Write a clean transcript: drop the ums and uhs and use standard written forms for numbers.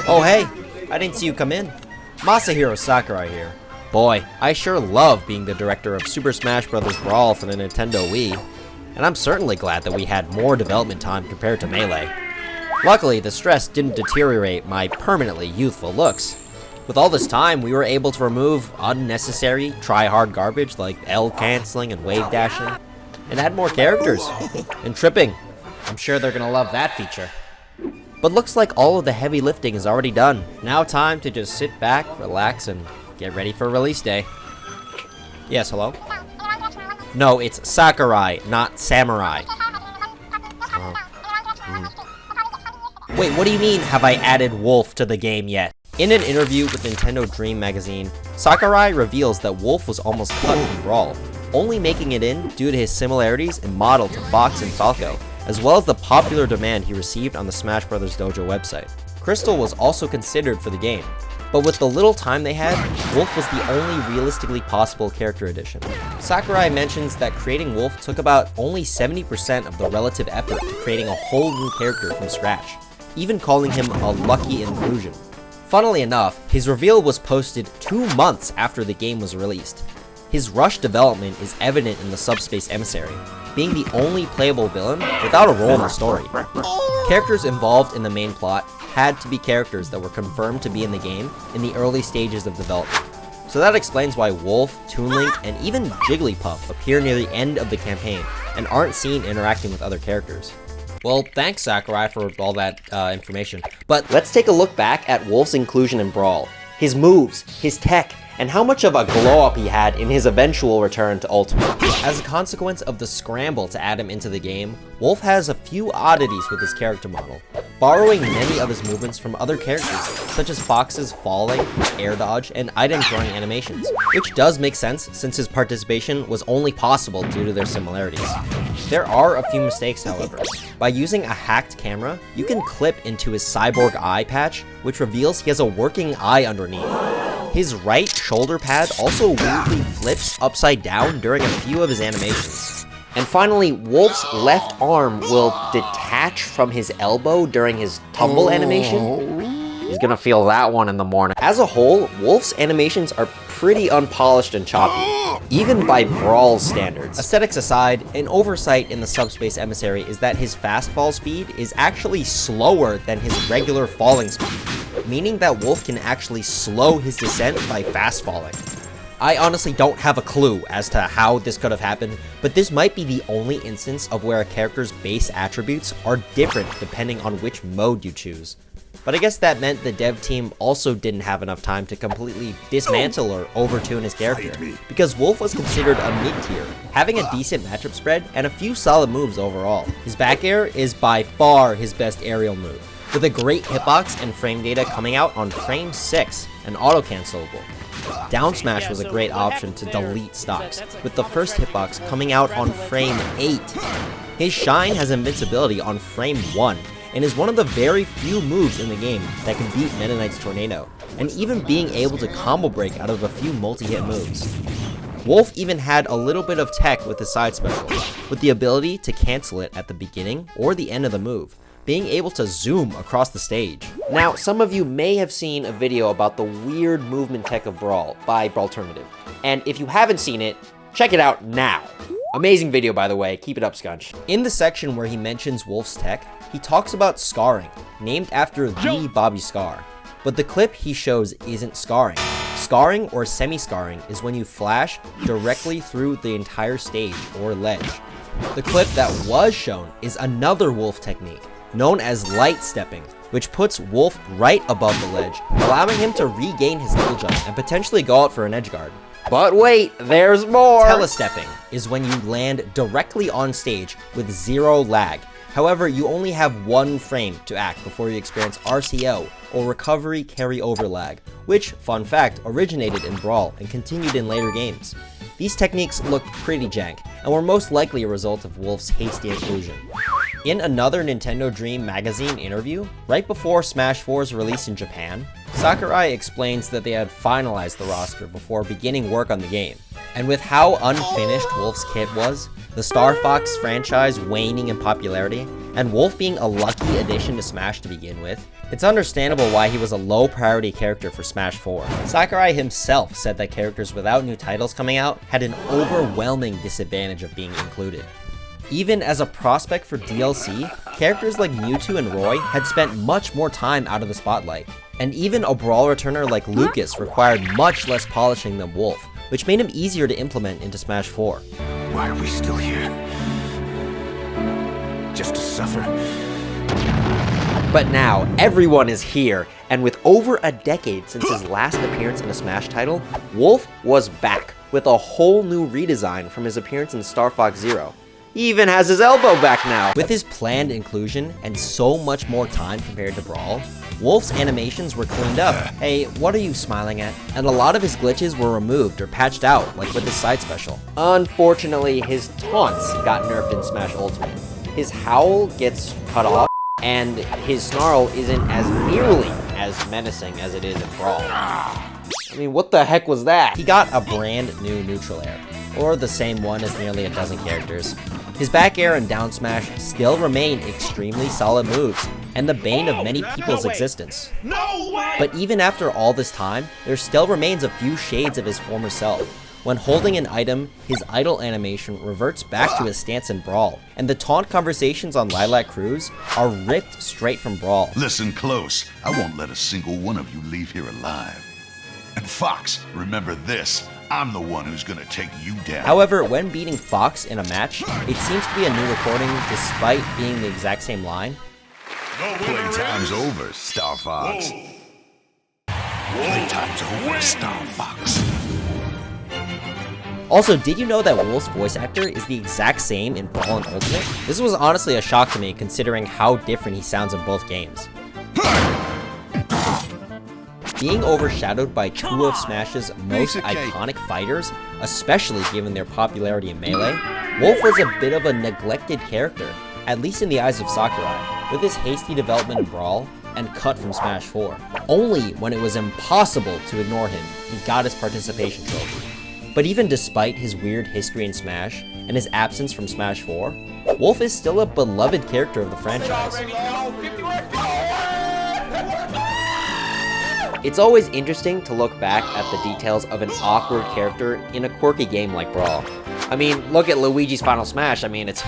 Oh hey, I didn't see you come in. Masahiro Sakurai here. Boy, I sure love being the director of Super Smash Bros. Brawl for the Nintendo Wii, and I'm certainly glad that we had more development time compared to Melee. Luckily, the stress didn't deteriorate my permanently youthful looks. With all this time, we were able to remove unnecessary, try-hard garbage like L canceling and wave dashing, and add more characters. And tripping. I'm sure they're gonna love that feature. But looks like all of the heavy lifting is already done. Now time to just sit back, relax, and get ready for release day. Yes, hello? No, it's Sakurai, not Samurai. Wait, what do you mean, have I added Wolf to the game yet? In an interview with Nintendo Dream magazine, Sakurai reveals that Wolf was almost cut from Brawl, only making it in due to his similarities in model to Fox and Falco, as well as the popular demand he received on the Smash Bros. Dojo website. Crystal was also considered for the game, but with the little time they had, Wolf was the only realistically possible character addition. Sakurai mentions that creating Wolf took about only 70% of the relative effort to creating a whole new character from scratch, even calling him a lucky inclusion. Funnily enough, his reveal was posted 2 months after the game was released. His rushed development is evident in the Subspace Emissary, being the only playable villain without a role in the story. Characters involved in the main plot had to be characters that were confirmed to be in the game in the early stages of development. So that explains why Wolf, Toon Link, and even Jigglypuff appear near the end of the campaign and aren't seen interacting with other characters. Well, thanks Sakurai for all that information, but let's take a look back at Wolf's inclusion in Brawl, his moves, his tech, and how much of a glow-up he had in his eventual return to Ultimate. As a consequence of the scramble to add him into the game, Wolf has a few oddities with his character model, borrowing many of his movements from other characters, such as Fox's falling, air dodge, and item throwing animations, which does make sense since his participation was only possible due to their similarities. There are a few mistakes, however. By using a hacked camera, you can clip into his cyborg eye patch, which reveals he has a working eye underneath. His right shoulder pad also weirdly flips upside down during a few of his animations. And finally, Wolf's left arm will detach from his elbow during his tumble animation. He's gonna feel that one in the morning. As a whole, Wolf's animations are pretty unpolished and choppy, even by Brawl's standards. Aesthetics aside, an oversight in the Subspace Emissary is that his fast fall speed is actually slower than his regular falling speed, meaning that Wolf can actually slow his descent by fast falling. I honestly don't have a clue as to how this could have happened, but this might be the only instance of where a character's base attributes are different depending on which mode you choose. But I guess that meant the dev team also didn't have enough time to completely dismantle or overtune his character, because Wolf was considered a mid-tier, having a decent matchup spread and a few solid moves overall. His back air is by far his best aerial move, with a great hitbox and frame data coming out on frame 6 and auto-cancelable. Down smash was a great option to delete stocks, with the first hitbox coming out on frame 8. His shine has invincibility on frame 1, and is one of the very few moves in the game that can beat Meta Knight's Tornado, and even being able to combo break out of a few multi-hit moves. Wolf even had a little bit of tech with his side special, with the ability to cancel it at the beginning or the end of the move, being able to zoom across the stage. Now, some of you may have seen a video about the weird movement tech of Brawl by Brawlternative, and if you haven't seen it, check it out now. Amazing video, by the way, keep it up, Scunch. In the section where he mentions Wolf's tech, he talks about scarring, named after the Bobby Scar. But the clip he shows isn't scarring. Scarring or semi-scarring is when you flash directly through the entire stage or ledge. The clip that was shown is another Wolf technique, known as light stepping, which puts Wolf right above the ledge, allowing him to regain his double jump and potentially go out for an edge guard. But wait, there's more! Telestepping is when you land directly on stage with zero lag. However, you only have one frame to act before you experience RCO, or recovery carryover lag, which, fun fact, originated in Brawl and continued in later games. These techniques look pretty jank, and were most likely a result of Wolf's hasty inclusion. In another Nintendo Dream magazine interview, right before Smash 4's release in Japan, Sakurai explains that they had finalized the roster before beginning work on the game, And with how unfinished Wolf's kit was, the Star Fox franchise waning in popularity, and Wolf being a lucky addition to Smash to begin with, it's understandable why he was a low priority character for Smash 4. Sakurai himself said that characters without new titles coming out had an overwhelming disadvantage of being included. Even as a prospect for DLC, characters like Mewtwo and Roy had spent much more time out of the spotlight. And even a Brawl returner like Lucas required much less polishing than Wolf, which made him easier to implement into Smash 4. Why are we still here? Just to suffer? But now, everyone is here, and with over a decade since his last appearance in a Smash title, Wolf was back with a whole new redesign from his appearance in Star Fox Zero. He even has his elbow back now! With his planned inclusion and so much more time compared to Brawl, Wolf's animations were cleaned up. Hey, what are you smiling at? And a lot of his glitches were removed or patched out, like with his side special. Unfortunately, his taunts got nerfed in Smash Ultimate. His howl gets cut off, and his snarl isn't as nearly as menacing as it is in Brawl. I mean, what the heck was that? He got a brand new neutral air, or the same one as nearly a dozen characters. His back air and down smash still remain extremely solid moves, and the bane of many people's existence. But even after all this time, there still remains a few shades of his former self. When holding an item, his idle animation reverts back to his stance in Brawl, and the taunt conversations on Lilac Cruise are ripped straight from Brawl. Listen close, I won't let a single one of you leave here alive. And Fox, remember this, I'm the one who's gonna take you down. However, when beating Fox in a match, it seems to be a new recording despite being the exact same line. Playtime's over, Star Fox. Playtime's over, Star Fox. Also, did you know that Wolf's voice actor is the exact same in Brawl and Ultimate? This was honestly a shock to me considering how different he sounds in both games. Being overshadowed by two of Smash's most iconic fighters, especially given their popularity in Melee, Wolf was a bit of a neglected character, at least in the eyes of Sakurai, with his hasty development in Brawl and cut from Smash 4. Only when it was impossible to ignore him, he got his participation trophy. But even despite his weird history in Smash, and his absence from Smash 4, Wolf is still a beloved character of the franchise. It's always interesting to look back at the details of an awkward character in a quirky game like Brawl. I mean, look at Luigi's Final Smash, I mean, it's...